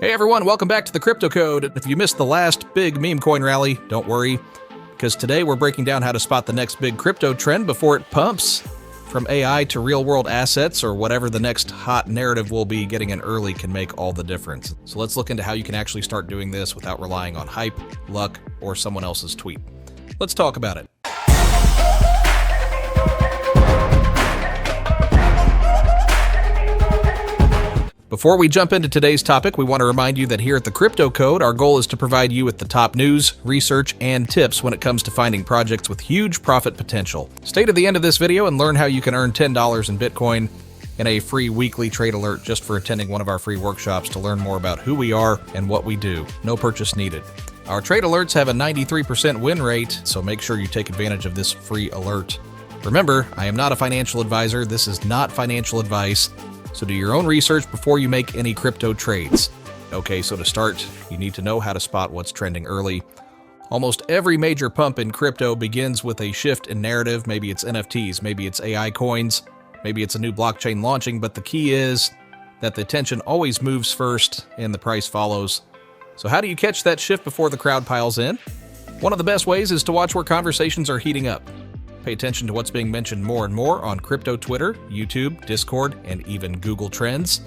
Hey everyone, welcome back to the Crypto Code. If you missed the last big meme coin rally, don't worry, because today we're breaking down how to spot the next big crypto trend before it pumps. From AI to real-world assets or whatever the next hot narrative will be, getting in early can make all the difference. So let's look into how you can actually start doing this without relying on hype, luck, or someone else's tweet. Let's talk about it. Before we jump into today's topic, we want to remind you that here at the Crypto Code, our goal is to provide you with the top news, research, and tips when it comes to finding projects with huge profit potential. Stay to the end of this video and learn how you can earn $10 in Bitcoin and a free weekly trade alert just for attending one of our free workshops to learn more about who we are and what we do. No purchase needed. Our trade alerts have a 93% win rate, so make sure you take advantage of this free alert. Remember, I am not a financial advisor. This is not financial advice. So do your own research before you make any crypto trades. Okay, so to start, you need to know how to spot what's trending early. Almost every major pump in crypto begins with a shift in narrative. Maybe it's NFTs, maybe it's AI coins, maybe it's a new blockchain launching, but the key is that the attention always moves first and the price follows. So how do you catch that shift before the crowd piles in? One of the best ways is to watch where conversations are heating up. Pay attention to what's being mentioned more and more on crypto Twitter, YouTube, Discord, and even Google Trends.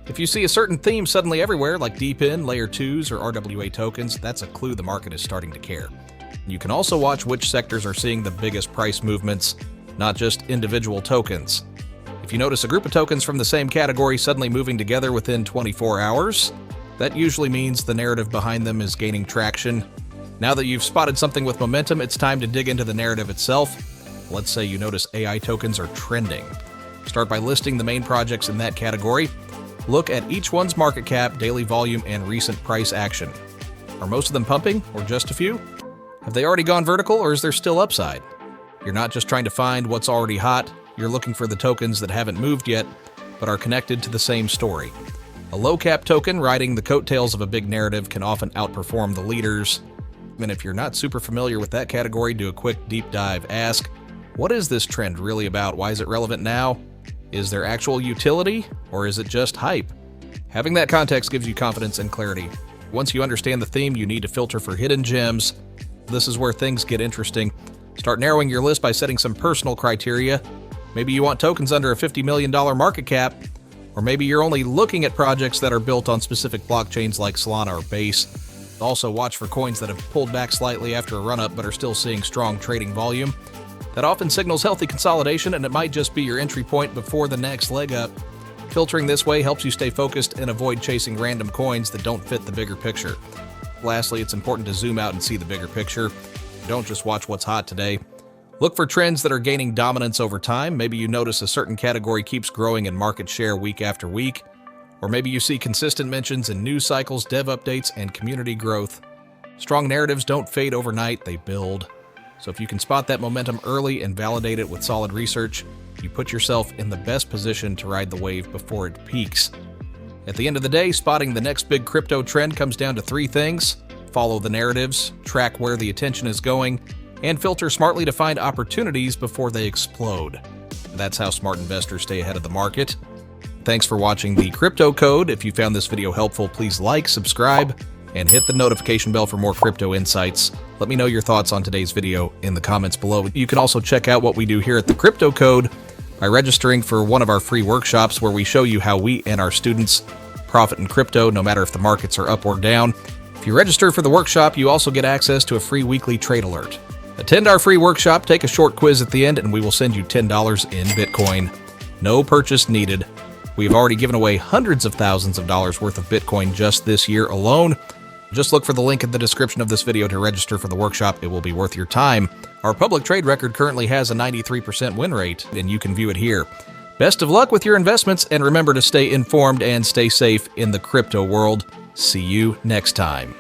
If you see a certain theme suddenly everywhere, like DePIN, Layer 2s, or RWA tokens, that's a clue the market is starting to care. You can also watch which sectors are seeing the biggest price movements, not just individual tokens. If you notice a group of tokens from the same category suddenly moving together within 24 hours, that usually means the narrative behind them is gaining traction. Now that you've spotted something with momentum, it's time to dig into the narrative itself. Let's say you notice AI tokens are trending. Start by listing the main projects in that category. Look at each one's market cap, daily volume, and recent price action. Are most of them pumping, or just a few? Have they already gone vertical, or is there still upside? You're not just trying to find what's already hot, you're looking for the tokens that haven't moved yet, but are connected to the same story. A low-cap token riding the coattails of a big narrative can often outperform the leaders. And if you're not super familiar with that category, do a quick deep dive. Ask, what is this trend really about? Why is it relevant now? Is there actual utility, or is it just hype? Having that context gives you confidence and clarity. Once you understand the theme, you need to filter for hidden gems. This is where things get interesting. Start narrowing your list by setting some personal criteria. Maybe you want tokens under a $50 million market cap, or maybe you're only looking at projects that are built on specific blockchains like Solana or Base. Also, watch for coins that have pulled back slightly after a run-up but are still seeing strong trading volume. That often signals healthy consolidation, and it might just be your entry point before the next leg up. Filtering this way helps you stay focused and avoid chasing random coins that don't fit the bigger picture. Lastly, it's important to zoom out and see the bigger picture. Don't just watch what's hot today. Look for trends that are gaining dominance over time. Maybe you notice a certain category keeps growing in market share week after week. Or maybe you see consistent mentions in news cycles, dev updates, and community growth. Strong narratives don't fade overnight, they build. So if you can spot that momentum early and validate it with solid research, you put yourself in the best position to ride the wave before it peaks. At the end of the day, spotting the next big crypto trend comes down to three things: follow the narratives, track where the attention is going, and filter smartly to find opportunities before they explode. That's how smart investors stay ahead of the market. Thanks for watching the Crypto Code. If you found this video helpful, please like, subscribe, and hit the notification bell for more crypto insights. Let me know your thoughts on today's video in the comments below. You can also check out what we do here at the Crypto Code by registering for one of our free workshops where we show you how we and our students profit in crypto no matter if the markets are up or down. If you register for the workshop, you also get access to a free weekly trade alert. Attend our free workshop, take a short quiz at the end, and we will send you $10 in Bitcoin. No purchase needed. We have already given away hundreds of thousands of dollars worth of Bitcoin just this year alone. Just look for the link in the description of this video to register for the workshop. It will be worth your time. Our public trade record currently has a 93% win rate, and you can view it here. Best of luck with your investments, and remember to stay informed and stay safe in the crypto world. See you next time.